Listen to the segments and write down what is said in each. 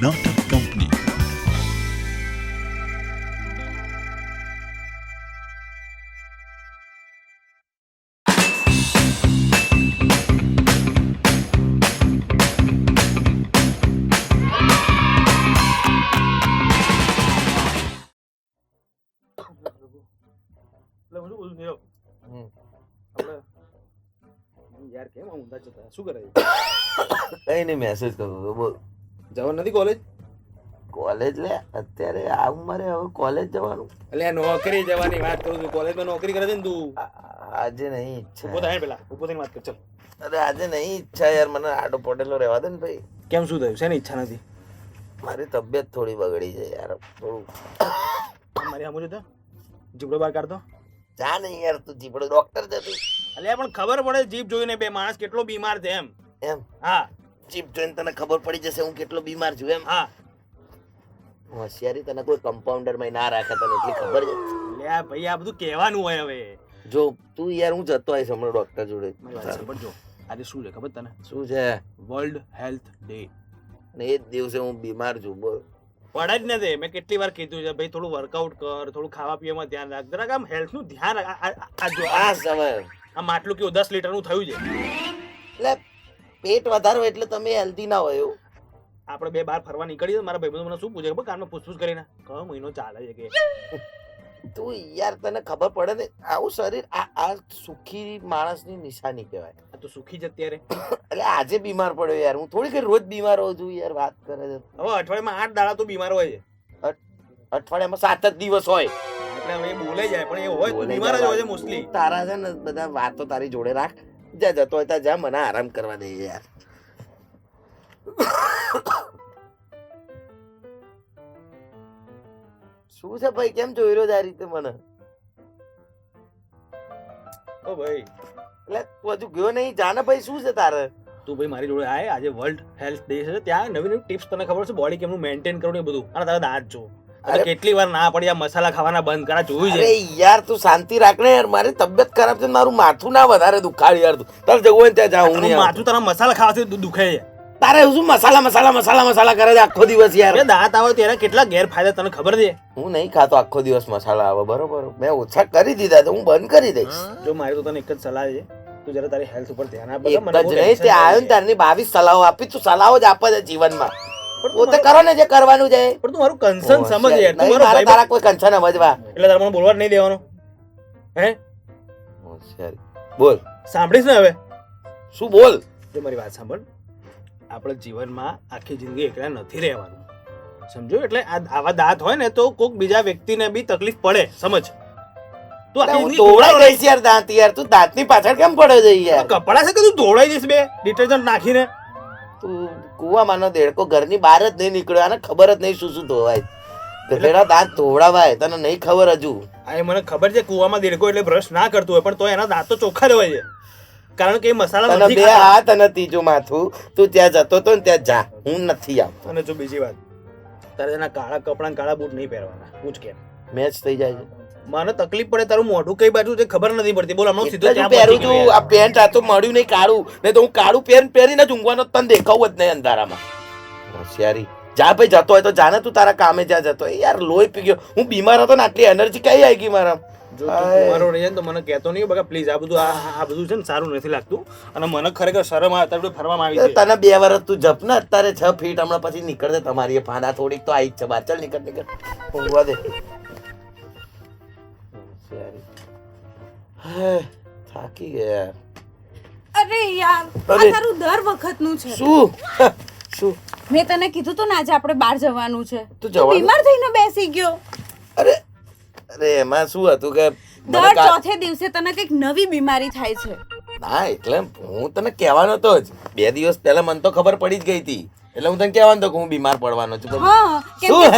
નાટક કંપની. યાર કેમ ઊંધા જતા શું કરે કઈ નહીં મેસેજ કરતો હતો બોલ. જવાનું નથી કોલેજ? કોલેજ લે અત્યારે આ ઉંમરે હવે કોલેજ જવાનું? એટલે નોકરી જવાની વાત કરું છું. કોલેજમાં નોકરી કરે છે ને તું? આજે નહીં ઈચ્છા. ઉભો થાય પેલા ઉભો થઈને વાત કર ચાલ. અરે આજે નહીં ઈચ્છા યાર, મને આડો પોટેલો રહેવા દે ને ભાઈ. કેમ શું થયું? શેની ઈચ્છા નથી? મારી તબિયત થોડી બગડી છે યાર થોડું. મારી સામું તો જીબડો બહાર કાઢતો. જા નહીં યાર, તું જીપડો ડોક્ટર જતી. અલ્યા પણ ખબર પડે જીભ જોઈને બે માણસ કેટલો બીમાર છે એમ. એમ? હા જીપ જોઈને તને ખબર પડી જશે હું કેટલો બીમાર છું એમ? હા. હોશિયારી તને કોઈ કમ્પાઉન્ડર માં ના રાખે તને એટલી ખબર છે? અલ્યા ભાઈ આ બધું કહેવાનું હોય હવે. જો તું યાર હું જતો આવીશ હમણાં ડોક્ટર જોડે. મારી વાત સાંભળજો. આજે શું છે ખબર તને? શું છે? World health day. અને એ જ દિવસે હું બીમાર છું બોલ. પડે જ નથી. મેં કેટલી વાર કીધું છે ભાઈ થોડું વર્કઆઉટ કર, થોડું ખાવા પીવામાં ધ્યાન રાખ, જરાક આમ હેલ્થ નું ધ્યાન રાખ. આ જો આ સમય આ માટલું કેવું 10 લીટરનું થયું છે. એટલે પેટ વધારો એટલે તમે હેલ્ધી ના હોય એવું? આપણે બે બાર ફરવા નીકળીએ મારા ભાઈબંધો મને શું પૂછે ખબર? કાનમાં પૂછપૂછ કરીને કયો મહિનો ચાલે છે કે તું યાર તને ખબર પડે ને આવું શરીર આ સુખી માણસની નિશાની કહેવાય. આ તો સુખી જ અત્યારે. એટલે આજે બીમાર પડ્યો યાર હું. થોડી કઈ રોજ બીમાર હોઉં છું યાર, વાત કરે છે. હવે અઠવાડિયામાં 8 દાડા તો બીમાર હોય છે. અઠવાડિયામાં 7 જ દિવસ હોય. એટલે હવે એ બોલે જાય પણ એ હોય તો બીમાર જ હોય છે મોસ્ટલી. તારા છે ને બધા વાતો તારી જોડે રાખ. જા જતો હોય જા, મને આરામ કરવા દે યાર. શું છે ભાઈ, કેમ જોઈ રહ્યો છે આ રીતે મને? ઓ ભાઈ એટલે તું હજુ ગયો નહીં? જાને ભાઈ શું છે તારે? તું ભાઈ મારી જોડે આય. આજે વર્લ્ડ હેલ્થ ડે છે. ત્યાં નવી નવી ટિપ્સ તને ખબર છે બોડી કેમનું મેન્ટેન કરવું એ બધું. અને તારા દાંત જો કેટલી વાર ના પડી આ મસાલા ખાવાના બંધ કરા જોયું છે. અરે યાર તું શાંતિ રાખ ને યાર, મારી તબિયત ખરાબ છે, મારું માથું ના વધારે દુખાડ યાર. તું તારે જવું હોય ને ત્યાં જાઉં નહીં. માથું તારા મસાલા ખાવાથી દુખે છે. તારે શું મસાલા મસાલા મસાલા મસાલા કરે છે આખો દિવસ યાર? દાંત આવે ત્યારે કેટલા ગેરફાયદા તને ખબર છે? હું નહીં ખાતો આખો દિવસ મસાલા આવે બરોબર. મેં ઓછા કરી દીધા તો હું બંધ કરી દઈશ. જો મારી તો તને એક જ સલાહ છે, તું જરા તારી હેલ્થ ઉપર ધ્યાન આપ. એક જ નહીં તે આવ્યો ને તારની 22 સલાહો આપી. તું સલાહો જ આપે છે જીવનમાં. પોતે કરો ને જે કરવાનું છે. પણ તું મારું કન્સર્ન સમજ યાર. તું મારો ભાઈ તારા કોઈ કન્સર્ન સમજવા એટલે તારે મને બોલવા નહીં દેવાનો. હે હોશિયારી બોલ. સાંભળીશ ને હવે શું બોલ? જો મારી વાત સાંભળ. આપણે જીવનમાં આખી જિંદગી એકલા નથી રહેવાનું, સમજો? એટલે આવા દાંત હોય ને તો કોઈક બીજા વ્યક્તિને બી તકલીફ પડે, સમજ? તું આખી જિંદગી દોડાઈ દઈશ યાર દાંત યાર. તું દાંતની પાછળ કેમ પડે છે યાર? કપડા છે કે તું દોડાઈ દઈશ બે ડિટર્જન્ટ નાખીને? તું કુવામાંનો દેડકો ઘરની બહાર જ નહીં નીકળ્યો. આને ખબર જ નહીં શું શું ધોવાય. ગધેડા દાંત ધોવડાવાય તને નહીં ખબર હજુ? હા મને ખબર છે કુવામાં દેડકો એટલે બ્રશ ના કરતું હોય, પણ તો એના દાંત તો ચોખ્ખા જ હોય છે. કારણ કે એ મસાલા તને બે હાથ અને ત્રીજું માથું. તું ત્યાં જતો તો ને ત્યાં જા, હું નથી આવતો. અને જો બીજી વાત, તારે એના કાળા કપડા કાળા બૂટ નહીં પહેરવાના. પૂછ કેમ? મેચ થઈ જાય છે. મને તકલીફ પડે તારું મોઢું કઈ બાજુ છે ખબર નથી પડતી. બોલ હમણાં સીધો ત્યાં પહેરું છું. આ પેન્ટ આ તો મળ્યું નહીં કાળું, નહીં તો હું કાળું પહેરીને જ ઊંઘવાનો તને દેખાવું જ નહીં અંધારામાં. હોશિયારી. જા ભાઈ જતો હોય તો જાને તું તારા કામે જ્યાં જતો હોય. યાર લોહી પી ગયો. હું બીમાર હતો ને આટલી એનર્જી કઈ આવી ગઈ મારા? જો તું મારો રહે ને તો મને કહેતો નહીં બકા પ્લીઝ. આ બધું આ બધું છે ને સારું નથી લાગતું. અને મને ખરેખર શરમ આવે તારે ફરવામાં આવી છે. તને 2 વર્ષ તું જપ ને અત્યારે 6 ફીટ હમણાં પછી નીકળશે તમારી ફાંદા થોડીક તો આવી જ છે બહાર. ચાલ નીકળ ઊંઘવા દે. થાકી ગયા. અરે યાર આ તારું દર વખતનું છે. શું શું? મેં તને કીધું તો ને આજે આપણે બહાર જવાનું છે. તું તું બીમાર થઈને બેસી ગયો. અરે અરે એમાં શું હતું કે દર ચોથે દિવસે તને કઈક નવી બીમારી થાય છે. ના એટલે હું તને કહેવાનો તો જ 2 દિવસ પહેલા મને તો ખબર પડી જ ગઈ હતી. એટલે હું તને કહેવાનો તો કે હું બીમાર પડવાનો છું. હા કેમ કે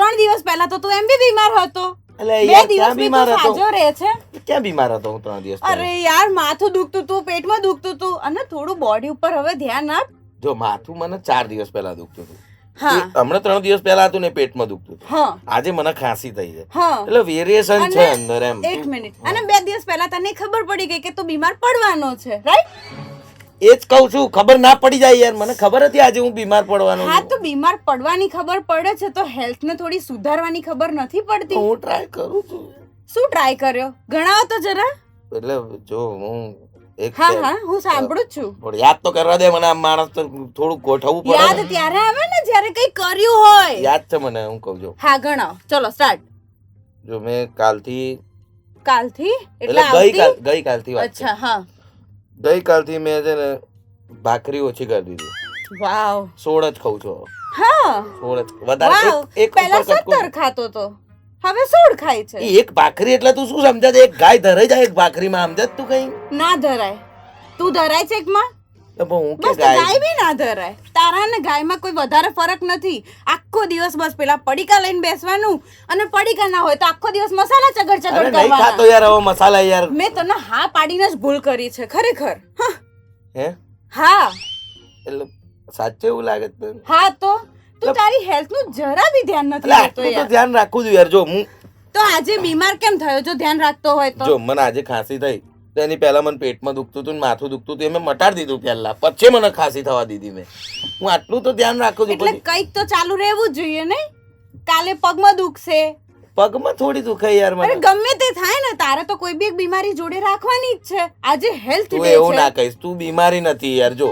3 દિવસ પહેલા તો તું એમ બી બીમાર હતો. એટલે 2 યાર દિવસ ક્યાં બીમાર હતો? સાજો રહે છે. ક્યાં બીમાર હતો હું 3 દિવસ? અરે યાર માથું દુખતું તું, પેટમાં દુખતું તું, અને થોડું બોડી ઉપર હવે ધ્યાન આપ. જો માથું મને 4 દિવસ પહેલા દુખતું હતું. હા હમણાં 3 દિવસ પહેલા હતું ને પેટમાં દુખતું હતું. હા આજે મને ખાંસી થઈ છે. હા એટલે વેરિએશન છે અંદર એમ. એક મિનિટ. અને 2 દિવસ પહેલા તને ખબર પડી ગઈ કે તું બીમાર પડવાનો છે, રાઈટ? એ જ કહું છું, ખબર ના પડી જાય યાર. મને ખબર હતી આજે હું બીમાર પડવાનો હા છું. તો બીમાર પડવાની ખબર પડે છે તો હેલ્થ ને થોડી સુધારવાની ખબર નથી પડતી. હું ટ્રાય કરું છું. શું ટ્રાય કર્યો? ગણાવો તો જરા. એટલે જો હું એક હા હા હું સાંભળું જ છું. થોડું યાદ તો કરવા દે મને. આ માણસ તો થોડું ગોઠવવું યાદ પડે ને. ત્યારે આવે ને જ્યારે કઈ કર્યું હોય. યાદ છે મને, હું કહું છું. હા ગણાવો, ચલો સ્ટાર્ટ. જો મેં કાલથી કાલથી એટલે આવતી? ગઈકાલથી વાત છે. અચ્છા હા. ગઈકાલથી મેં છે ને ભાખરી ઓછી કરી દીધી. વાવ. 16 જ ખાઉં છું. હા 16 જ. વધારે વાવ. એક પહેલા ઉપર કટકો. 17 ખાતો તો હવે 16 ખાય છે. એક ભાખરી એટલે તું શું સમજે છે? એક ગાય ધરાઈ જાય એક ભાખરીમાં, સમજે તું કઈ? ના ધરાય. તું ધરાય છે એકમાં? તો પણ હું કે બસ તો ગાય ગાય બી ના ધરાય. તારા ને ગાયમાં કોઈ વધારે ફરક નથી. આખો દિવસ બસ પેલા પડીકા લઈને બેસવાનું અને પડીકા ના હોય તો આખો દિવસ મસાલા ચગડ અરે ચગડ નહીં ખાતો કરવાના. યાર હવે મસાલા યાર. મેં તને હા પાડીને જ ભૂલ કરી છે ખરેખર. હા. હે હા એટલે સાચે એવું લાગે છે તને? હા તો તું તારી હેલ્થ નું જરા બી ધ્યાન નથી એટલે રાખતો આટલું તો યાર. ધ્યાન રાખવું જોઈએ યાર. જો હું તો આજે બીમાર કેમ થયો જો ધ્યાન રાખતો હોય તો? જો મને આજે ખાંસી થઈ તો એની પહેલા મને પેટમાં દુખતું હતું ને માથું દુખતું હતું, એ મેં મટાડી દીધું પહેલા, પછી મને ખાંસી થવા દીધી મેં. હું આટલું તો ધ્યાન રાખું છું. એટલે પછી કઈક તો ચાલુ રહેવું જ જોઈએ ને. કાલે પગમાં દુખશે. પગમાં થોડી દુખે યાર અરે મને. ગમે તે થાય ને તારે તો કોઈ બી એક બીમારી જોડે રાખવાની જ છે. આજે હેલ્થ તું ડે એવું ના છે. કહીશ, તું બીમારી નથી યાર. જો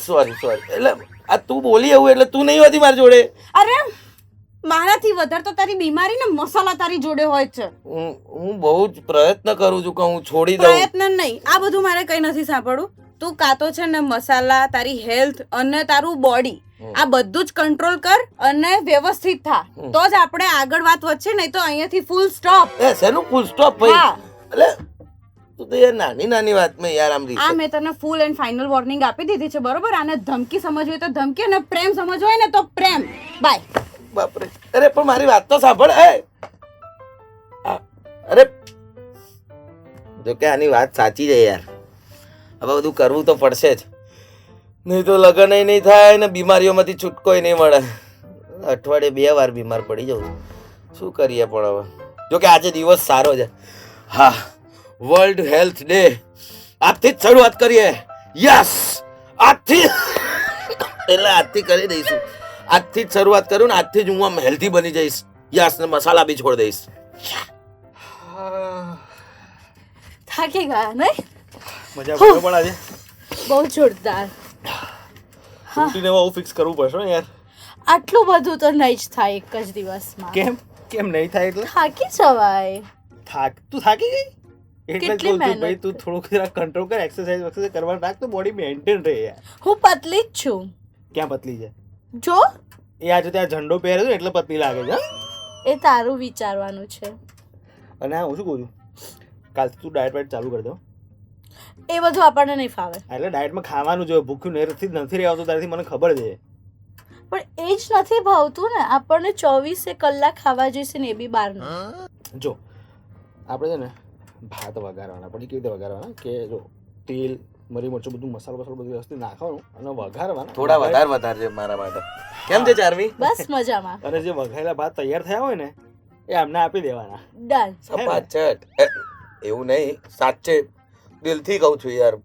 સોરી એટલે આ તું બોલી એવું એટલે તું નહીં હોતી મારી જોડે. અરે મારાથી વધારે તો તારી બીમારી ને મસાલા તારી જોડે હોય છે. હું બહુ જ પ્રયત્ન કરું છું કે હું છોડી દઉં. પ્રયત્ન નહીં, આ બધું મારે કઈ નથી સાંભળવું. તું કાતો છે ને મસાલા, તારી હેલ્થ અને તારું બોડી આ બધું જ કંટ્રોલ કર અને વ્યવસ્થિત થા તો જ આપણે આગળ વાત વધશે. નહીં તો અહીંયાથી ફૂલ સ્ટોપ. એ શેનું ફૂલ સ્ટોપ ભાઈ? હા. એટલે તું તો યાર નાની નાની વાતમાં યાર આમ આ રીસે. મેં તને ફૂલ એન્ડ ફાઇનલ વોર્નિંગ આપી દીધી છે બરોબર. આને ધમકી સમજવી હોય તો ધમકી અને પ્રેમ સમજવો હોય ને તો પ્રેમ. બાય. બાપરે. અરે પણ મારી વાત તો સાંભળ. અરે જો કે આની વાત સાચી છે યાર. હવે બધું કરવું તો પડશે જ, નહીં તો લગ્ન નહીં થાય ને બીમારીઓમાંથી છૂટકોય નહીં મળે. અઠવાડિયે 2 વાર બીમાર પડી જાઉં છું. શું કરીએ પણ હવે. જો કે આજે દિવસ સારો છે. હા, વર્લ્ડ હેલ્થ ડે. આજથી જ શરૂઆત કરીએ. યસ, આજથી એટલે આજથી કરી દઈશું. આજથી જ શરૂઆત કરું ને આજથી જ હું આમ હેલ્ધી બની જઈશ. યસ, ને મસાલા બી છોડી દઈશ. થાકી ગયા નહીં? મજા પડે પણ આજે બહુ જોરદાર. રૂટીન આવું ફિક્સ કરવું પડશે ને યાર. આટલું બધું તો નહીં જ થાય એક જ દિવસમાં. કેમ નહીં થાય એટલે? થાકી જવાય. તું થાકી ગઈ એટલે કેટલી કહું છું મહેનત ભાઈ તું થોડુંક જરા કંટ્રોલ કર. એક્સરસાઇઝ કરવાનું રાખ તો બોડી મેન્ટેન રહે યાર. હું પતલી જ છું. ક્યાં પતલી છે? જો એ આજે ત્યાં ઝંડો પહેર્યો છે એટલે પતલી લાગે છે. એ તારું વિચારવાનું છે. અને હા હું શું કહું છું, કાલથી તું ડાયટ ચાલુ કરી દો. એ બધું આપણને નહીં ફાવે. એટલે ડાયટમાં ખાવાનું જોઈએ. ભૂખ્યું નથી રહેવાતું તારાથી મને ખબર છે. પણ એ જ નથી ભાવતું ને. આપણને 24 કલાક ખાવા જોઈશે ને એ બી બહારનું. જો આપણે છે ને ભાત વઘારવાના, પછી કેવી રીતે વઘારવાના કે જો તેલ મરી મરચું બધું મસાલો બધું વ્યવસ્થિત નાખવાનું અને વઘારવાના. થોડા વધારે મારા માટે. કેમ છે ચારવી? બસ મજામાં. અને જે વઘારેલા ભાત તૈયાર થયા હોય ને એ અમને આપી દેવાના. ડન. સપાચટ. એવું નહીં, સાચે દિલથી કહું છું યાર.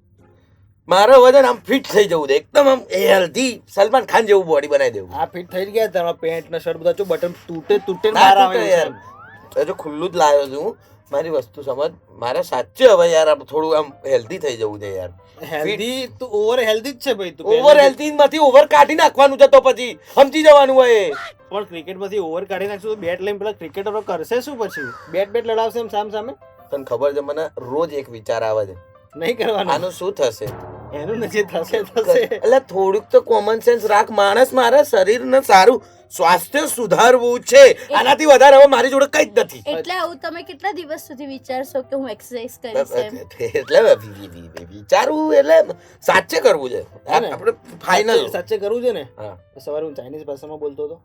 મારો વજન આમ ફિટ થઈ જવું છે એકદમ, આમ હેલ્ધી સલમાન ખાન જેવું બોડી બનાવી દેવું. આ ફિટ થઈ ગયા તમારા પેન્ટ ને શર્ટ બધા જો બટન તૂટે ના બહાર તૂટે આવે યાર. હજુ ખુલ્લું જ લાવ્યો છું. મારી વસ્તુ સમજ. મારે સાચે હવે યાર આમ થોડું આમ હેલ્ધી થઈ જવું છે યાર. હેલ્ધી તું ઓવર હેલ્ધી જ છે ભાઈ તું. ઓવર હેલ્ધી માંથી ઓવર કાઢી નાખવાનું છે તો પછી સમજી જવાનું હોય. પણ ક્રિકેટ માંથી ઓવર કાઢી નાખશું તો બેટ લઈને પેલા ક્રિકેટરો કરશે શું પછી? બેટ લડાવશે એમ સામે? તને ખબર છે મને રોજ એક વિચાર આવે છે, નહીં કરવાનું. આનું શું થશે? એનું નથી થશે. એટલે થોડુંક તો કોમન સેન્સ રાખ માણસ. મારા શરીરને સારું સ્વાસ્થ્ય સુધારવું છે, આનાથી વધારે હવે મારી જોડે કઈ જ નથી. એટલે આવું તમે કેટલા દિવસ સુધી વિચારશો કે હું એક્સરસાઇઝ કરીશ એમ? એટલે વિચારવું એટલે સાચે કરવું છે. આપણે ફાઇનલ સાચે કરવું છે ને. હા. સવારે હું ચાઇનીઝ ભાષામાં બોલતો હતો.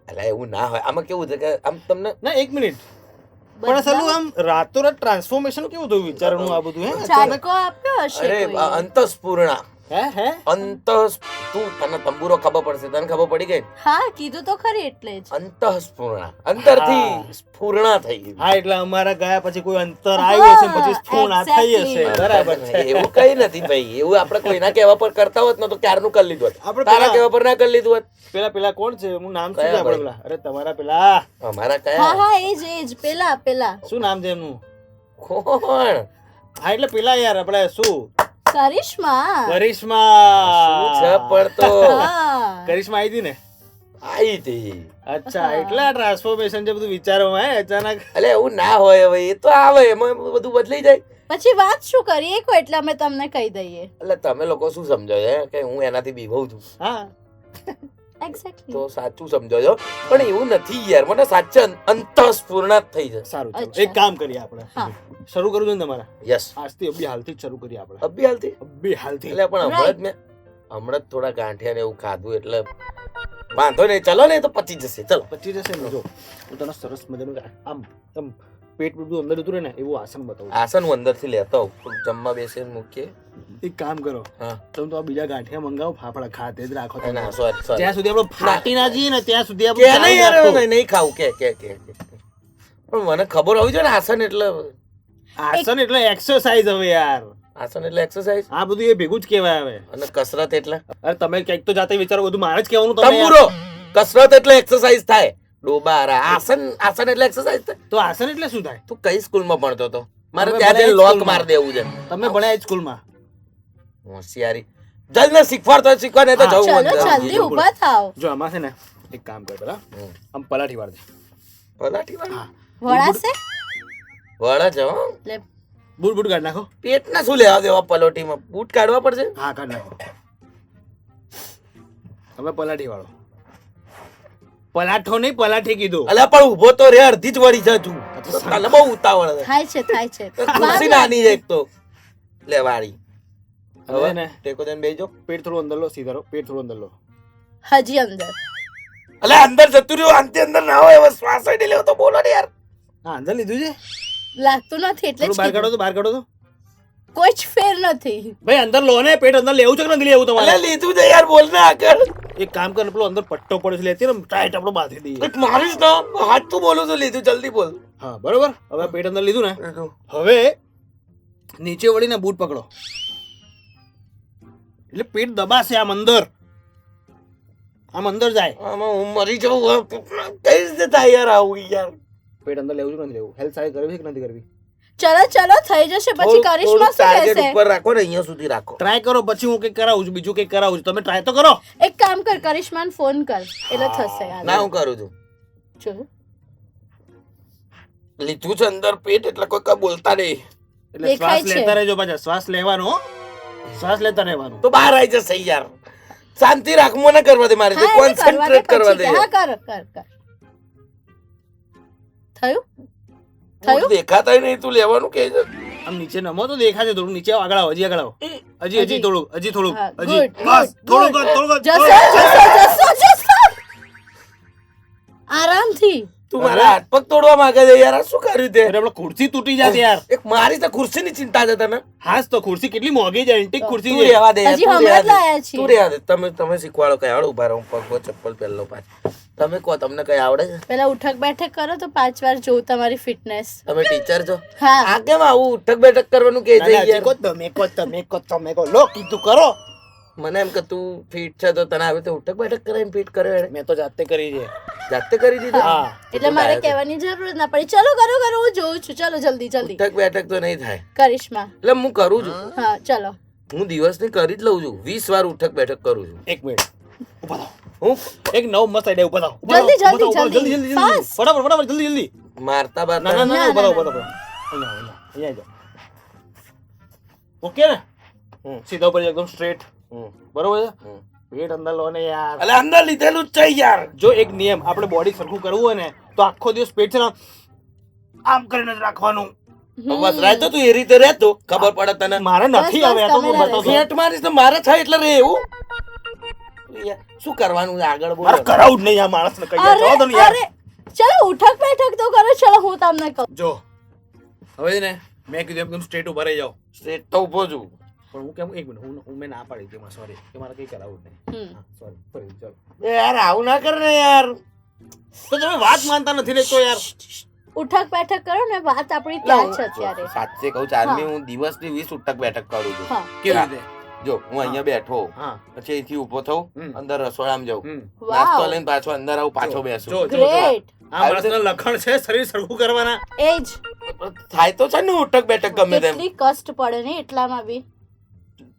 એટલે એવું ના હોય. આમાં કેવું છે કે આમ તમને ના 1 મિનિટ પણ અસલું આમ રાતોરાત ટ્રાન્સફોર્મેશન કેવું થયું વિચારનું આ બધું? હે ઝાટકો આપ્યો હશે અરે કોઈએ. અંતસ્ફૂર્ણા હે અંત તું તને તંબુરો ખબર પડશે, તને ખબર પડી ગઈ? હા કીધું તો ખરી એટલે જ. અંતઃસ્ફૂર્ણા, અંતરથી સ્ફૂર્ણા થઈ ગઈ. હા એટલે અમારા ગયા પછી કોઈ અંતર આવ્યું હશે ને પછી સ્ફૂર્ણા થઈ હશે. બરાબર છે. એવું કઈ નથી ભાઈ, એવું આપણે કોઈના કહેવા પર કરતા હોત ને તો ક્યારનું કરી લીધું હોત. આપણે તારા પેલા- કહેવા પર ના કરી લીધું હોત. પેલા કોણ છે? હું નામ શું છે કયા આપણે ભાઈ? પેલા? અરે તમારા પેલા અમારા હા કયા હા એજ પેલા શું નામ છે એમનું? કોણ? હા એટલે પેલા યાર આપણે શું કરિશ્મા. કરિશ્મા. શું છે પણ તો હા કરિશ્મા આવી હતી ને? આવી હતી. અચ્છા એટલે ટ્રાન્સફોર્મેશન છે બધું વિચારોમાં હે અચાનક. એટલે એવું ના હોય હવે, એ તો આવે એમાં બધું બદલાઈ જાય. પછી વાત શું કરીએ કો એટલે અમે તમને કહી દઈએ. એટલે તમે લોકો શું સમજો છો કે હું એનાથી બીવઉં છું? હા એક્ઝેક્ટલી. તો સાચું સમજો છો, પણ એવું નથી યાર, મને સાચે અંતઃસ્ફૂર્ણા જ થઈ જાય. સારું ચાલો અચ્છા. એક કામ કરીએ આપણે. હા. શરૂ કરું છું ને તમારા યસ, આજથી અબ્બી હાલથી જ શરૂ કરીએ આપણે. અભી હાલતી. અબ્બી હાલથી. એટલે પણ હમણાં જ થોડા ગાંઠિયા ને એવું ખાધું એટલે વાંધો નહીં, ચલો ને, એ તો પચી જશે. ચલો. પચી જશે ને. જો હું તને સરસ મજાનું આમ પેટ બધું અંદર જતું રહે ને એવું આસન બતાવું. આસન હું અંદરથી લેતો આવું. જમવા બેસીને મૂકીએ. એક કામ કરો હા. તમે તો આ બીજા ગાંઠિયા મંગાવો, ફાફડા ખાતે જ રાખો તમે. ના, sorry. જ્યાં સુધી આપણે ફાટી ના જઈએ ને ત્યાં સુધી કે આપણે નહીં યાર, ચાલુ રાખો. નહીં ખાવું કે પણ મને ખબર હોવી જોઈએ ને, આસન એટલે આસન એટલે એક્સરસાઇઝ હવે યાર. આસન એટલે એક્સરસાઇઝ, આ બધું એ ભેગું જ કહેવાય હવે. અને કસરત એટલે અરે તમે ક્યાંક તો જાતે વિચારો, બધું મારે જ કહેવાનું તમને યાર. તંબુરો. કસરત એટલે એક્સરસાઇઝ થાય. ડોબારા. આસન એટલે એક્સરસાઇઝ થાય. તો આસન એટલે શું થાય? તું કઈ સ્કૂલમાં ભણતો હતો? મારે અમે ત્યાં ભણ્યા લોક સ્કૂલમાં. માર દેવું છે. તમે ભણ્યા જ સ્કૂલમાં. હોશિયારી. જલ્દી શીખવાડ તો શીખવાડ, નહીં તો હા, જવું ચલો અંદર. જલ્દી ઊભા થાવ. જો આમાં છે ને એક કામ કર પેલા હમ. આમ પલાઠી વાળ દે. પલાઠી વાળી. હા. વળાશે વળા જાઓ. એટલે બૂટ બૂટ કાઢ નાખો. પેટના શું લેવા દેવા પલોટીમાં? બૂટ કાઢવા પડશે. હા કાઢ નાખો. હવે પલાઠી વાળો. પલાઠો નહીં પલાઠી કીધું. અલ્યા પણ ઊભો તો રે, અડધી જ વળી જા તું. તને બહુ ઉતાવળ છે. થાય છે ખુરશી નાની છે એક તો. લે વાળી. હવે હવે ને ટેકો દઈને બેસજો. પેટ થોડું અંદર લો, સીધા રહો. પેટ થોડું અંદર લો. હજી અંદર. અલ્યા અંદર જતું રહ્યું, આનથી અંદર ના હોય. હવે શ્વાસ નહીં લેવો તો બોલો ને યાર. હા અંદર લીધું છે. લાગતું નથી એટલે થોડું જ બહાર કાઢો કીધું. તો બહાર કાઢો તો. કોઈ જ ફેર નથી. ભાઈ અંદર લો ને. પેટ અંદર લેવું છે કે નથી લેવું તમારે? અલ્યા લીધું છે યાર, બોલ ને આગળ. એક કામ કર, પેલો અંદર પટ્ટો પડે છે લેતી ને ટાઈટ આપણો બાંધી દઈએ. એક મારીશ ના હાથ તું બોલું છું, લીધું જલ્દી બોલ. હા બરોબર. હવે પેટ અંદર લીધું ને. લીધું. હવે નીચે વળીને બૂટ પકડો એટલે પેટ દબાશે આમ અંદર. આમ અંદર જાય. આમાં હું મરી જાઉં. કઈ રીતે થાય યાર આવું યાર? પેટ અંદર લેવું છે કે નથી લેવું? હેલ્થ સારી કરવી છે કે નથી કરવી? ચલો થઈ જશે પછી કરિશ્મા શું ટાર્ગેટ કહેશે? ઉપર રાખો ને, અહીંયા સુધી રાખો. ટ્રાય કરો, પછી હું કંઈક કરાવું છું, બીજું કંઈક કરાવું છું. તમે ટ્રાય તો કરો. એક કામ કર, કરિશ્માને ફોન કર એટલે થશે યાર. ના હું કરું છું. જો લીધું છે અંદર પેટ એટલે કોઈ કઈ બોલતા નહીં. એટલે દેખાય શ્વાસ છે. લેતા રહેજો પાછા. શ્વાસ લેવાનો હો. શ્વાસ લેતા રહેવાનું. તો બહાર આવી જશે યાર. શાંતિ રાખ, મને કરવા દે, મારી હા, એટલે કરવા દે કોન્સન્ટ્રેટ કરવા દે. પછી. હા કર થયું બૂટ દેખાતા નહીં, તું લેવાનું કે છે. આમ નીચે નમો તો દેખાશે થોડું. નીચે આવો, આગળ આવો, હજી આગળ આવો. હજી થોડું, હજી થોડું, હા, હજી good, બસ good, થોડું કર, જશો આરામથી. તું મારા હાથ પગ તોડવા માંગે છે યાર, આ શું કર્યું તે? અરે આપણે ખુરશી તૂટી જાય યાર. એક મારી તો ખુરશીની ચિંતા છે તને. હાસ તો ખુરશી કેટલી મોંઘી છે, એન્ટિક ખુરશી તું છે. રહેવા દે યાર, હજી તું હમણાં જ રહેવા દે. લાયા છીએ. તું રહેવા દે. તમે શીખવાડો કઈ આવડે? ઉભા રહો, હું પગ ચપ્પલ પહેરલો પાછો. તમે કહો, તમને કઈ આવડે છે? પેલા ઉઠક બેઠક કરો તો 5 વાર જોઉં તમારી ફિટનેસ. તમે ટીચર છો? હા આ કેમ આવું ઉઠક બેઠક કરવાનું કે ના, છે ના, હજી યાર? કહો, તમે કહો. લો કીધું કરો. મને એમ કે તું ફિટ છે તો તને આવી તો ઉઠક બેઠક કરાવીને ફિટ કરે એને? મેં તો જાતે કરી છે. જાતે કરી દીધું? હા. એટલે મારે કહેવાની જરૂર ના પડી. ચલો કરો હું જોઉં છું. ચલો જલ્દી ઉઠક બેઠક તો નહીં થાય. કરિશ્મા. એટલે હું કરું છું, હા ચલો. હું દિવસની કરી જ લઉં છું. 20 વાર ઉઠક બેઠક કરું છું એક મિનિટ ઉભા થાઓ. હું. એક નવ મસ્ત આઈડિયા. ઉભા થાઓ. જલ્દી, જલ્દી fast. ફટાફટ જલ્દી. મારતા ના બારતા ના ના ના, ઉભા થાઓ, ના, ઉભા થાઓ. અહીંયા જાઓ. ઓકે ને? હમ. સીધા ઉપર એકદમ સ્ટ્રેટ. હમ. બરોબર છે? હમ. પેટ અંદર લો ને યાર. અલે અંદર લીધેલું જ છે યાર. જો એક નિયમ, આપણે બોડી સરખું કરવું હોય ને તો આખો દિવસ પેટ છે ને આમ કરીને જ રાખવાનું. બસ રહેતો તું એ રીતે રહેતો, ખબર પડે તને. મારે નથી બસ, હવે આ તો તમે હું ના બતાવું છું. ફેટ મારીશ તો મારે થાય એટલે રે એવું. યાર, શું કરવાનું છે આગળ બોલો? મારે કરાવું જ નહીં આ માણસને કઈ યાર. જવા દો ને યાર. ચલો ઉઠક બેઠક તો કરો. ચલો હું તમને કહું. જો હવે છે ને મેં કીધું એકદમ સ્ટ્રેટ ઉભા રહી જાઓ. સ્ટ્રેટ તો ઊભો છું. પણ હું કેમ એક મિનિટ હું મેં ના પાડી હતી સોરી કે મારે કઈ કરાવવું જ નહીં સોરી ચાલો યાર આવું ના કર ને યાર. તો તમે વાત માનતા નથી ને તો યાર ઉઠક બેઠક કરો ને વાત આપણી ત્યાં છે અત્યારે. સાચે કહું ચાંદની, હું દિવસની 20 ઉઠક બેઠક કરું છું. હા કેવી રીતે જો હું અહીંયા બેઠો, હા પછી અહીંથી ઊભો થઉં, અંદર રસોડામાં જાઉં, હમ નાસ્તો વાવ લઈને પાછો અંદર આવું, પાછો બેસું. જો ગ્રેટ. આ માણસના લખણ છે શરીર સરખું કરવાના. એજ થાય તો છે ને ઉઠક બેઠક ગમે તેમ. કેટલી કષ્ટ પડે ને એટલામાં બી.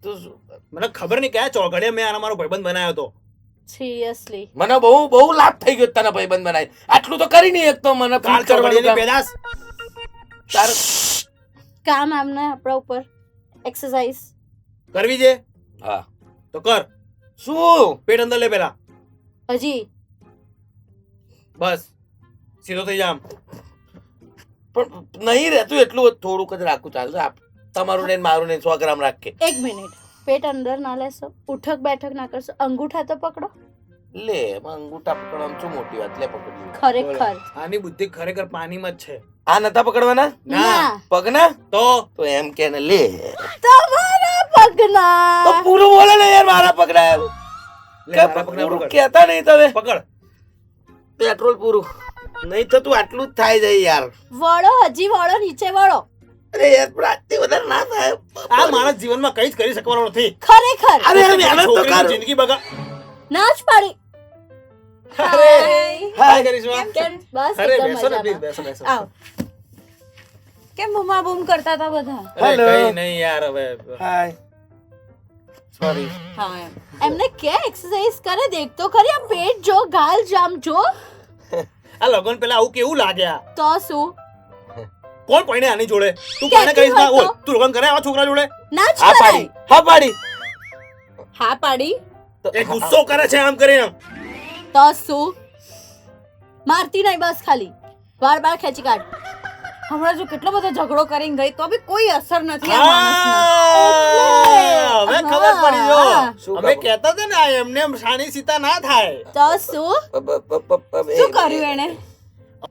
તો શું? મને ખબર નહીં કયા ચોઘડિયા મેં આના મારો ભાઈબંધ બનાવ્યો હતો. સિરિયસલી મને બહુ લાભ થઈ ગયો તને ભાઈબંધ બનાવી. આટલું તો કરી નહીં એક તો મને કાળ ફીલ કરવાનું ચોઘડિયાની કામ. પેદાશ. તાર કામ આમને આપણા ઉપર એક્સરસાઇઝ કરવી છે હા તો કર. શું પેટ અંદર લે પેલા. હજી બસ સીધો થઈ જા આમ. પણ નહીં રહેતું એટલું થોડુંક જ રાખું ચાલશે. તમારું ને મારું ને 100 ગ્રામ રાખે. એક મિનિટ પેટ અંદર ના લેશો, ઉઠક બેઠક ના કરશો, અંગૂઠા તો પકડો. લે એમાં અંગૂઠા પકડવાનું શું મોટી વાત, લે પકડી. ખરેખર આની બુદ્ધિ ખરેખર પાણીમાં જ છે. આ નતા પકડવાના ના પગના? તો એમ કે ને લે તમારા તો પગના. પૂરું બોલે ને યાર, મારા પગના લે, મારા પગના પૂરું પકડ. કહેતા નહીં તમે. પકડ. પેટ્રોલ પૂરું નહીં થતું, આટલું જ થાય છે યાર. વળો, હજી વળો, નીચે વળો. અરે યાર પણ આટલી વધારે ના થાય. આ માણસ જીવનમાં કઈ જ કરી શકવાનો નથી. ખરેખર અરે યાર મહેનત તો છોકરીની કર. જિંદગી બગા. ના જ પાડી. અરે હાય. કરીશમાં. કેમ? બસ અરે એકદમ બેસો ને પ્લીઝ, મજામાં. બેસો બેસો. આવ. કેમ બૂમા બૂમ કરતા હતા બધા? અરે Hello. કઈ નહીં યાર હવે. હાય સોરી. હા એમ એમને કે એક્સરસાઇઝ કરે, દેખ તો ખરી આમ પેટ જો, ગાલ જામ જો. આ લગન પેલા આવું કેવું લાગ્યા? તો શું? કોણ પૈણે આની જોડે? તું ક્યાંથી કોને કહીશ ના? હોય તો? ઓય, તું લગન કરે આવા છોકરા જોડે? ના જ હા કરાય. પાડી, હા પાડી. હા પાડી. એ ગુસ્સો કરે છે આમ કરીને. તો શું? મારતી નહીં, બસ ખાલી વાળ બાળ ખેંચી કાઢ. હમણાં જો કેટલો બધો ઝઘડો કરીને ગઈ તો બી કોઈ અસર નથી આ માણસને. હા, હવે ખબર પડી જો. શું અમે ખબર? કહેતા હતા ને આ એમને એમ શાની સીતા ના થાય. તો શું? શું કર્યું એને?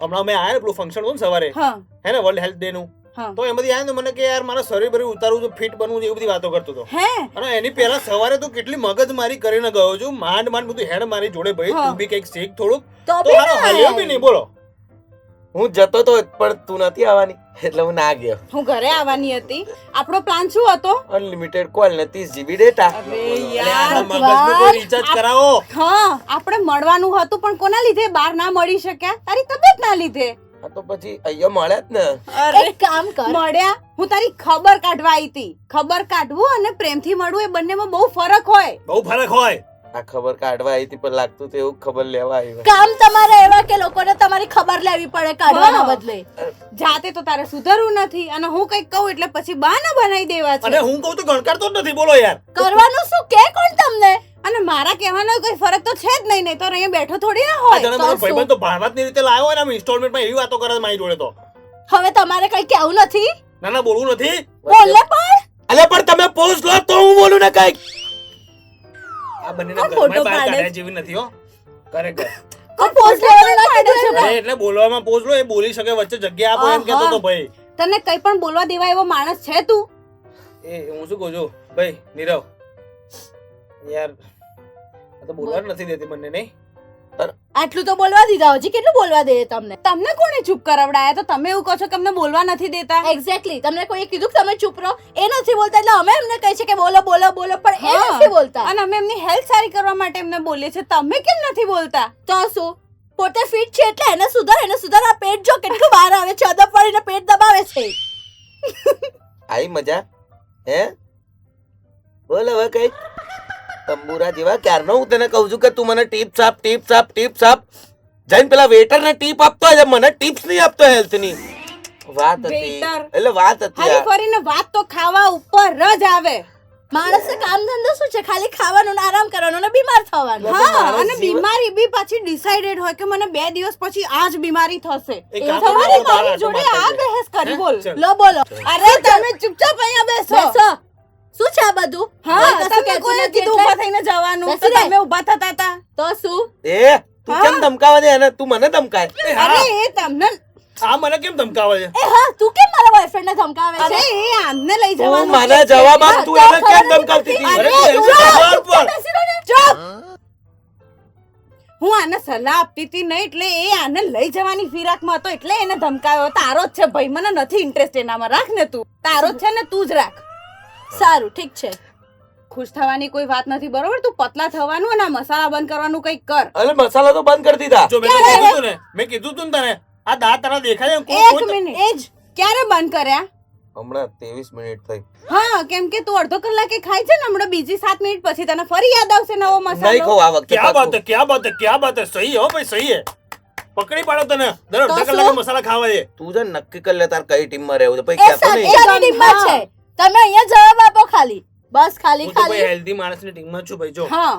હમણાં મેં આયા ને પેલું ફંક્શન હતું ને સવારે, હા હે ને વર્લ્ડ હેલ્થ ડે નું, હા તો એમાંથી આયા ને મને કે યાર મારા શરીર બરી ઉતારવું છે, ફિટ બનવું છે, એવી બધી વાતો કરતો હતો. હે અને એની પહેલા સવારે તો કેટલી મગજમારી કરીને ગયો છું, માંડ બધું હેડ મારી જોડે ભાઈ હા. તું બી કઈક શીખ થોડુંક. તો તો બી હારો ના હાલ્યો બી આય. નહીં બોલો. હું જતો તો પણ તું નથી આવવાની એટલે હું ના ગયો. હું ઘરે આવવાની હતી. આપણો પ્લાન શું હતો? અનલિમિટેડ કોલ ને 30 GB ડેટા. અરે એટલે યાર આના મગજનું કોઈ રિચાર્જ કરાવો. હા આપણે મળવાનું હતું પણ કોના લીધે બહાર ના મળી શક્યા? તારી તબિયત ના લીધે. આ તો પછી અહીંયા મળ્યા જ ને. એક કામ કર, મળ્યા હું તારી ખબર કાઢવા આવી હતી. ખબર કાઢવું અને પ્રેમથી મળવું એ બંનેમાં બહુ ફરક હોય. બહુ ફરક હોય. આ ખબર કાઢવા આવી હતી પણ લાગતું તો એવું ખબર લેવા આવી. કામ તમારે એવા કે લોકોને તમારી ખબર લેવી પડે કાઢવાના હા. બદલે. જાતે તો તારે સુધરવું નથી અને હું કઈક કહું એટલે પછી બહાના બનાવી દેવા અને છે. હું કહું તો ગણકારતો જ નથી બોલો યાર. કરવાનું શું કે કોણ તમને? અને મારા કહેવાનો કોઈ ફરક તો છે જ નહીં. નહીં તો અહીંયા બેઠો થોડી ના આ હોય. જણે તો મારો શું? ભાઈબંધ તો ભાણવાતની રીતે લાવ્યો હોય ને આમ ઇન્સ્ટોલમેન્ટમાં એવી વાતો કરે છે મારી જોડે તો. હવે તમારે કઈ કેવું નથી? ના ના બોલવું નથી. બોલે પણ. અલે પણ તમે પોઝ લો તો હું બોલું ને કઈક. આ બંનેને કોણ ઘરમાં ફોટો બહાર પાડે? કાઢ્યા જેવી નથી હો. ખરેખર. કોઈ પોઝ લેવાનું ના કીધું છે અરે ને? એટલે બોલવામાં પોઝ લો, એ બોલી શકે, વચ્ચે જગ્યા આપો એમ કહેતો તો ભાઈ. તને કઈ પણ બોલવા દેવા એવો માણસ છે તું? એ હું શું કહું છું ભાઈ નીરવ, યાર આ તો બોલવા જ નથી દેતી બંને નહીં. આટલું તો બોલવા દીધા, હજી કેટલું બોલવા દે તમને? તમને કોણે ચૂપ કરાવડાયા? તો તમે એવું કહો છો કે અમને બોલવા નથી દેતા? એક્ઝેક્ટલી, તમને કોઈએ કીધું કે તમે ચૂપ રહો? એ નથી બોલતા એટલે અમે એમને કહે છે કે બોલો બોલો બોલો, પણ એ હા. નથી બોલતા. અને અમે એમની હેલ્થ સારી કરવા માટે એમને બોલીએ છીએ. તમે કેમ નથી બોલતા? તો શું? પોતે ફિટ છે એટલે એને સુધાર. આ પેટ જો કેટલું બહાર આવે છે, અદબ પડીને પેટ દબાવે છે. આઈ મજા હે? બોલ હવે કઈક તંબુરા જેવા. ક્યારનો હું તને કહું છું કે તું મને ટીપ્સ આપ. જઈને પેલા વેટર ને ટીપ આપતો હોય છે, મને ટિપ્સ નહીં આપતો હેલ્થ ની. વાત હતી Waiter. એટલે વાત હતી હરી આ. ફરીને વાત તો ખાવા ઉપર જ આવે. માણસે કામ ધંધો શું છે? ખાલી ખાવાનું ને આરામ કરવાનું ને બીમાર થવાનું. લોકો હા માણસ અને જીવન- બીમારી બી પાછી ડિસાઇડેડ હોય કે મને 2 દિવસ પછી આ જ બીમારી થશે. એક એવું કામ કરો, તમારે તારા મારી હાથો જોડે માથે આ છે. બહેસ કરી હે? બોલ. ચાલ. લો બોલો. અરે તમે ચૂપચાપ અહીંયા બેસો. બેસો. શું છે આ બધું? હા કોઈ કશું તમે કહેતું કોઈ નથી કીધું એટલે? ઊભા થઈને જવાનું તો બેસી રહે. તમે ઊભા થતા હતા. તો શું? એ તું કેમ ધમકાવા દે અને તું મને ધમકાય? એ હા. અરે એ તમને આ મને કેમ ધમકાવે છે? એ હા તું કેમ મારા બોયફ્રેન્ડ ને ધમકાવે અરે છે એ આમને લઈ તું જવાનું મને જવાબ આપ, તું એને કેમ ધમકાવતી હતી? અરે અરે, તું ચૂપ, ખબર પર. બેસી રહો ને. હું આને સલાહ આપતી હતી નહીં એટલે એ આને લઈ જવાની ફિરાકમાં હતો એટલે એને ધમકાવ્યો. તારો જ છે ભાઈ, મને નથી ઇન્ટરેસ્ટ એનામાં. રાખ ને તું, તારો જ છે ને તું જ રાખ. સારું ઠીક છે ખુશ થવાની કોઈ વાત નથી બરોબર. તું પતલા થવાનું અને આ મસાલા બંધ કરવાનું કંઈક કર. અરે મસાલા તો બંધ કરી દીધા. જો મેં તો કીધું તું ને, મેં કીધું તું ને તને, આ દાંત તારા દેખાય છે? એક કોઈ તો- મિનિટ, એ જ ક્યારે બંધ કર્યા? હમણાં 23 મિનિટ થઈ. હા કેમ કે તું અડધો કલાકે ખાય છે ને, હમણાં બીજી 7 મિનિટ પછી તને ફરી યાદ આવશે નવો નહીં મસાલો. ખાવ આ વખતે ક્યાં બાત પાક્કું. હે, ક્યાં બાત હે, ક્યાં બાત હે? સહી હો ભાઈ, સહી હે. પકડી પાડો તને. દર તો અડધા શું? કલાકે મસાલા ખાવા છે. તું છે ને નક્કી કરી લે તાર કઈ ટીમમાં રહેવું છે. પછી એ કહેતો નહીં. સત્યાની ટીમમાં છે તમે અહીંયા જવાબ આપો ખાલી બસ ખાલી હું તો ભાઈ ખાલી હેલ્ધી માણસની ટીમમાં છું ભાઈ. જો હા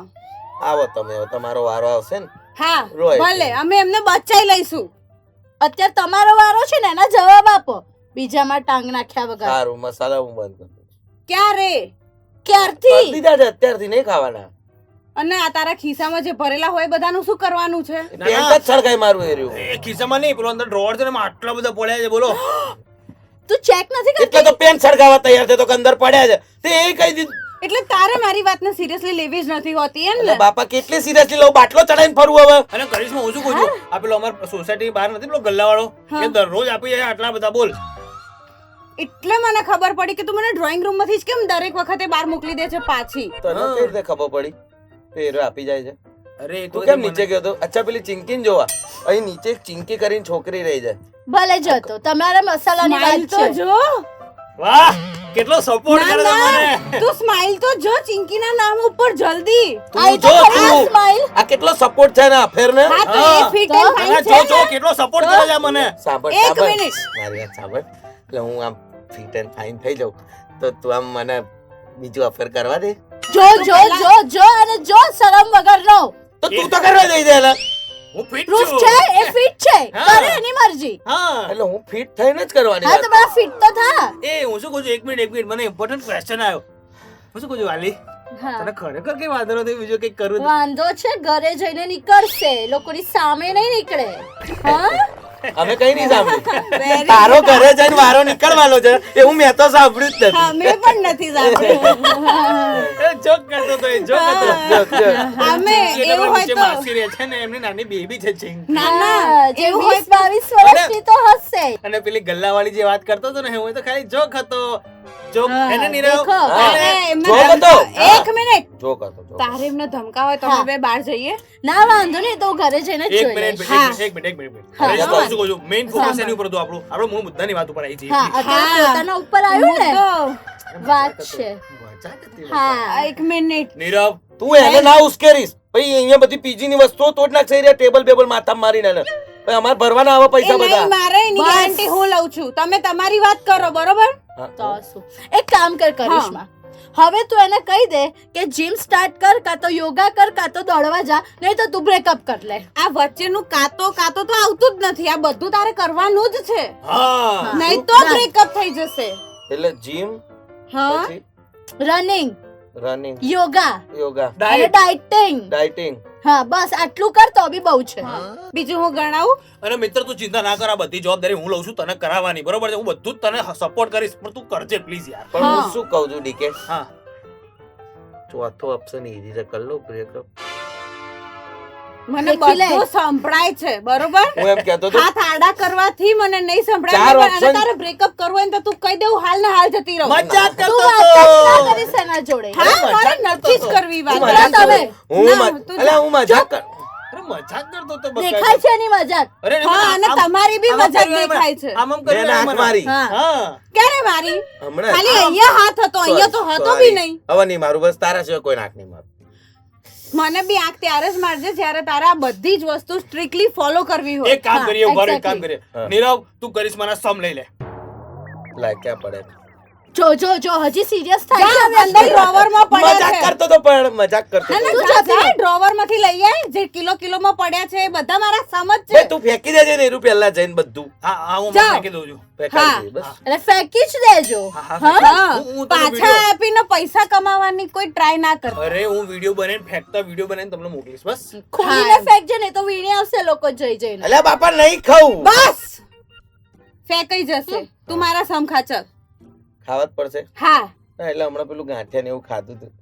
આવો તમે, હવે તમારો વારો આવશે ને. હા રોય. ભલે અમે એમને બચાઈ લઈશું. અત્યારે તમારો વારો છે ને એના જવાબ આપો બીજામાં ટાંગ નાખ્યા વગર સારું, મસાલા હું બંધ કરી દઉં. ક્યારે? કરી ક્યારથી દીધા છે, અત્યારથી નહીં ખાવાના. અને આ તારા ખિસ્સામાં જે ભરેલા હોય બધાનું શું કરવાનું છે? ના, પેન્ટ જ સળગાઈ મારું એ રહ્યું. એ ખિસ્સામાં નહીં, પેલો અંદર ડ્રોવર છે ને એમાં આટલા બધા પડ્યા છે. બોલો તું ચેક નથી એટલે કરતી તો પેન્ટ સળગાવવા તૈયાર છે તો કે અંદર પડ્યા છે તે એ કહી દીધું. એટલે તારે મારી વાતને સિરિયસલી લેવી જ નથી હોતી એમ એટલે ને? બાપા કેટલી સિરિયસલી લઉં, બાટલો ચડાઈને ફરવું હવે. અને કરીશમાં હું શું કહું છું, આ પેલો અમાર સોસાયટી બહાર નથી પેલો ગલ્લાવાળો, હા. એ દરરોજ આપી જાય આટલા બધા. બોલ એટલે મને ખબર પડી કે તું મને ડ્રોઈંગ રૂમ માંથી જ કેમ દરેક વખતે બહાર મોકલી દે છે પાછી. તને હા. કઈ રીતે ખબર પડી કે એ રહ્યો આપી જાય છે? અરે એ તો તું કેમ નીચે ગયો તો? અચ્છા પેલી ચિંકીને જોવા, અહીં નીચે એક ચિંકી કરીને છોકરી રહી જાય. ભલે જતો તમારા મસાલાની સ્માઈલ વાત તો છે જો. વાહ કેટલો સપોર્ટ ના કરે છે ના મને. તું સ્માઈલ તો જો ચિંકીના નામ ઉપર જલ્દી. તું આ તો જો ખરી તું સ્માઈલ આ કેટલો સપોર્ટ છે ને અફેર ને. હા તો હા. એ ફિટ તો? એન્ડ અને ફાઇન જો છે જો ને? કેટલો સપોર્ટ કરે છે આ મને. સાંભળ એક સાંભળ મિનિટ. મારી વાત સાંભળ. એટલે હું આમ ફિટ એન્ડ ફાઇન થઈ જાઉં તો તું આમ મને બીજું અફેર કરવા દે. જો જો જો જો અને જો શરમ વગરનો તો તું તો કરવા દઈ દે એટલે. હું ફિટ પ્રૂફ છું. છે એ ફિટ છે હા. કરે એની મરજી હા એટલે હું ફિટ થઈને જ કરવાની હા વાત. તમારા ફિટ તો થા એ હું શું કહું છું, એક મિનિટ મને ઇમ્પોર્ટન્ટ ક્વેશ્ચન આવ્યો. હું શું કહું છું વાલી, હા તને ખરેખર કઈ વાંધો નથી બીજું કઈ કરવું તો? વાંધો છે ઘરે જઈને નીકળશે લોકોની સામે નહીં નીકળે હા અમે કઈ નહીં સાંભળ્યું. Very તારો ઘરે જઈને વારો નીકળવાનો છે એવું મેં તો સાંભળ્યું જ હા નથી. મેં પણ નથી સાંભળ્યું. એ જોક કરતો તો, એ જોક હતો. જો, જો. અમે જે એવું તમારા હોય નીચે તો માસી રહે છે ને એમની નાની બેબી છે ચિંકી. ના ના હા, જે એવું હોય 20-22 વર્ષની તો હશે અને પેલી ગલ્લાવાળી જે વાત કરતો હતો ને હું તો ખાલી જોક હતો. જોક હા, એને નીરવ દેખો. હા. અરે, એમને જો બધો. ધમકા- એક મિનિટ જો કરતો જો. તારે એમને ધમકા હોય તો હા. અમે બે બહાર જઈએ. ના વાંધો નહીં તો હું ઘરે જઈને જ એક જોઈ મિનિટ લઈશ હા. એક મિનિટ હા. હવે શું કહું છું, મેઇન ફોકસ સાંભળ. એની ઉપર હતું આપણું, આપણો મૂળ મુદ્દાની વાત ઉપર આવી છે. હા અત્યારે હા. પોતાના ઉપર આવ્યું ને મુદ્દો. વાત છે મજાક હતી. હા એક મિનિટ નીરવ તું એને ના ઉશ્કેરીશ પછી અહીંયા બધી પીજી ની વસ્તુઓ તોડ નાખશે રહ્યા ટેબલ બેબલ માથા મારીને એને. પછી અમારે ભરવાના આવા એ પૈસા નહીં બધા. મારે એની બસ. ગેરંટી હું લઉં છું. તમે તમારી વાત કરો બરોબર. હા. તો શું એક કામ કર કરિશ્મા હવે તું એને કહી દે કે જીમ સ્ટાર્ટ કર કાં તો યોગા કર કાં તો દોડવા જા નહીં તો તું બ્રેકઅપ કર લે આ વચ્ચેનું કાતો કાતો તો આવતું જ નથી. આ બધું તારે કરવાનું જ છે. હા નહીં તો બ્રેકઅપ થઈ જશે. એટલે જીમ હા પછી રનિંગ રનિંગ યોગા યોગા અને ડાયટ ડાયટિંગ ડાયટિંગ. હા બસ આટલું કર તો બી બહુ છે બીજું હું ગણાવું. અને મિત્ર તું ચિંતા ના કર, આ બધી જવાબદારી હું લઉં છું તને કરાવવાની, બરોબર છે? હું બધું જ તને સપોર્ટ કરીશ પણ તું કરજે પ્લીઝ યાર. પણ હું હા. શું કહું છું ડીકે, હા ચોથો ઓપ્શન ઈઝી છે, કરી લો બ્રેકઅપ. મને દેખી લે. બધું સંભળાય છે બરોબર. હું એમ કહેતો હતો હાથ આડા કરવાથી મને નહીં સંભળાય. ચાર પણ option. અને તારે બ્રેકઅપ કરવું હોય ને તો તું કહી દેવું હાલ ને હાલ જતી રહો. મજાક તું કરતો વાત જ ના હતો. કરીશ એના જોડે હા અરે મારે મજાક નથી જ કરતો કરવી હું વાત. મજાક તમે. કરું. હું ના, મજ- તું અલા, હું મજાક કર. અરે મજાક કરતો હતો બકાયદો. દેખાય છે એની મજાક અરે એને હા અને આમ- તમારી બી આમ મજાક કર્યું એમ. દેખાય છે. આમ આમ કર્યું મેં એમ નાક મને. મારી. હા હા ક્યારે મારી? હમણાં ખાલી અહીંયા હાથ હતો, અહીંયા તો હતો Sorry. બી નહીં. હવે નહીં મારું, બસ તારા સિવાય કોઈ નાક નહીં મારું. મને બી આંખ ત્યારે જ મારજે જ્યારે તારે આ બધી જ વસ્તુ સ્ટ્રિક્ટલી ફોલો કરવી હોય. એક કામ હા, કરીએ ઉભા રહો, એક કામ exactly. કરીએ હા. નીરવ તું કરિશ્માના સમ લઈ લે. લાય ક્યાં પડે. જો જો જો હજી સિરિયસ થાય જા, છે અંદર ડ્રોવરમાં પડ્યા મજાક છે. કરતો તો પણ મજાક કરતો ના, તો. ના, જા, જા, ડ્રોવરમાંથી લઈ આય. જે કિલોમાં પડ્યા છે એ બધા મારા સમજ બે છે. તું ફેંકી દેજે ને એનું પહેલા જઈને બધું હા હા હું જાઓ. ફેંકી દઉં છું. ફેંકાઈ હા. દે, બસ. એટલે ફેંકી જ દેજો હા, હા હા, હું તને પાછા video- આપીને પૈસા કમાવાની કોઈ ટ્રાય ના કર. અરે હું વિડીયો બનાવીને ફેંકતા વિડીયો બનાવીને તમને મોકલીશ બસ. ખોલીને ફેંકજે ને તો વીણી આવશે લોકો જઈ જઈને અલ્યા બાપા નહીં ખાવું. બસ ફેંકાઈ જશે તું મારા સમ ખા ચલ ખાવા જ પડશે હા ના, એટલે હમણાં પેલું ગાંઠિયા ને એવું ખાધું તું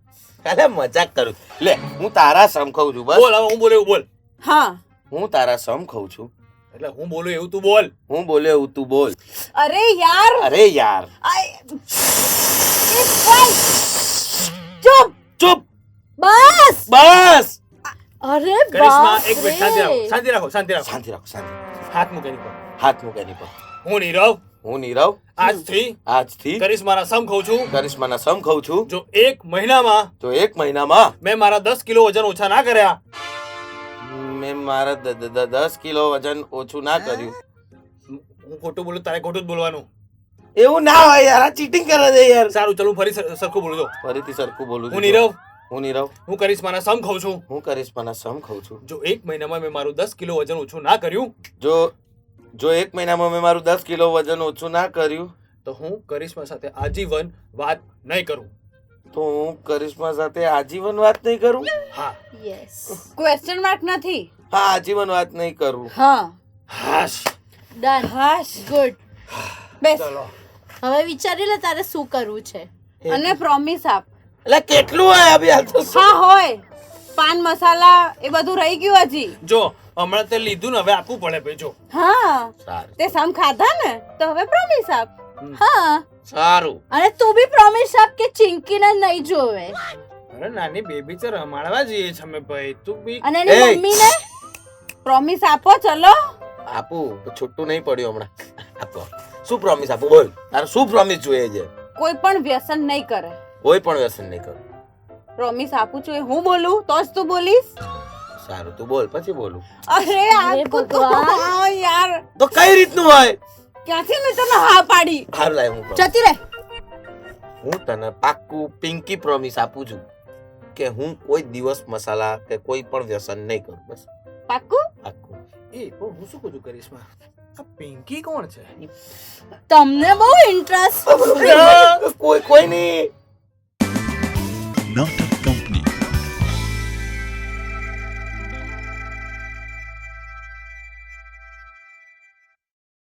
અરે મજાક કરું લે હું તારા સમ ખાઉં છું બસ બોલ હવે હું બોલે એવું બોલ હા હું તારા સમ ખાઉં છું એટલે હું બોલું એવું તું બોલ હું બોલ્યો એવું તું બોલ અરે યાર અરે યાર ચૂપ ચૂપ બસ બસ અરે કરિશ્મા બાપ એક મિનિટ શાંતિ રાખો શાંતિ રાખો શાંતિ રાખો શાંતિ હાથ મૂકે એની પર હાથ મૂક એની પર હું નીરવ હું નીરવ આજથી કરિશ્માના સમ ખાઉં છું કરિશ્માના સમ ખાઉં છું જો 1 મહિનામાં તો 1 મહિનામાં મેં મારા 10 કિલો વજન ઓછા ના કર્યા મેં મારા 10 કિલો વજન ઓછું ના કર્યું હું ખોટું બોલું તારે ખોટું જ બોલવાનું એવું ના હોય યાર આ ચીટિંગ કરે છે યાર સારું ચલો ફરી સરખું બોલું છો ફરીથી સરખું બોલું છું. હું નીરવ હું નીરવ હું કરિશ્માના સમ ખાઉં છું હું કરિશ્માના સમ ખાઉં છું જો 1 મહિનામાં મેં મારું 10 કિલો વજન ઓછું ના કર્યું જો 1 મહિનામાં મેં મારું 10 કિલો વજન ઓછું ના કર્યું તો હું કરિશ્મા સાથે આજીવન વાત નહીં કરું તો હું કરિશ્મા સાથે આજીવન વાત નહીં કરું હા યસ ક્વેશ્ચન માર્ક નથી હા આજીવન વાત નહીં કરું હા હાશ ડન હાશ ગુડ બેસ હવે વિચારી લે તારે શું કરવું છે અને પ્રોમિસ આપ એટલે કેટલું હોય અભી હાલ તો હા હોય પાન મસાલા એ બધું રહી ગયું હજી જો હમણાં તે લીધું ને હવે આપવું પડે ભાઈ જો હા સારું તે સમ ખાધા ને તો હવે પ્રોમિસ આપ હા સારું અને તું બી પ્રોમિસ આપ કે ચિંકીને નહીં જોવે અરે નાની બેબી તો રમાડવા જઈએ છે અમે ભાઈ તું બી અને એની એય! મમ્મીને પ્રોમિસ આપો ચલો આપું તો છૂટું નહીં પડ્યું હમણાં આપો શું પ્રોમિસ આપું બોલ તારે શું પ્રોમિસ જોઈએ છે કોઈ પણ વ્યસન નહીં કરે કોઈ પણ વ્યસન નહીં કરું પ્રોમિસ આપું છું એ હું બોલું તો જ તું બોલીશ સારું તું બોલ પછી બોલું અરે અરે આપું તો ભગવાન. હા યાર તો કઈ રીતનું હોય ક્યાંથી મેં તને હા પાડી હારું લાય હું promise. જતી રહે હું તને પાક્કું પિંકી પ્રોમિસ આપું છું કે હું કોઈ દિવસ મસાલા કે કોઈ પણ વ્યસન નહીં કરું બસ પાક્કું પાક્કું એ પણ હું શું કહું છું કરિશ્મા આ પિંકી કોણ છે તમને બહુ ઇન્ટરેસ્ટ કોઈ નહીં Not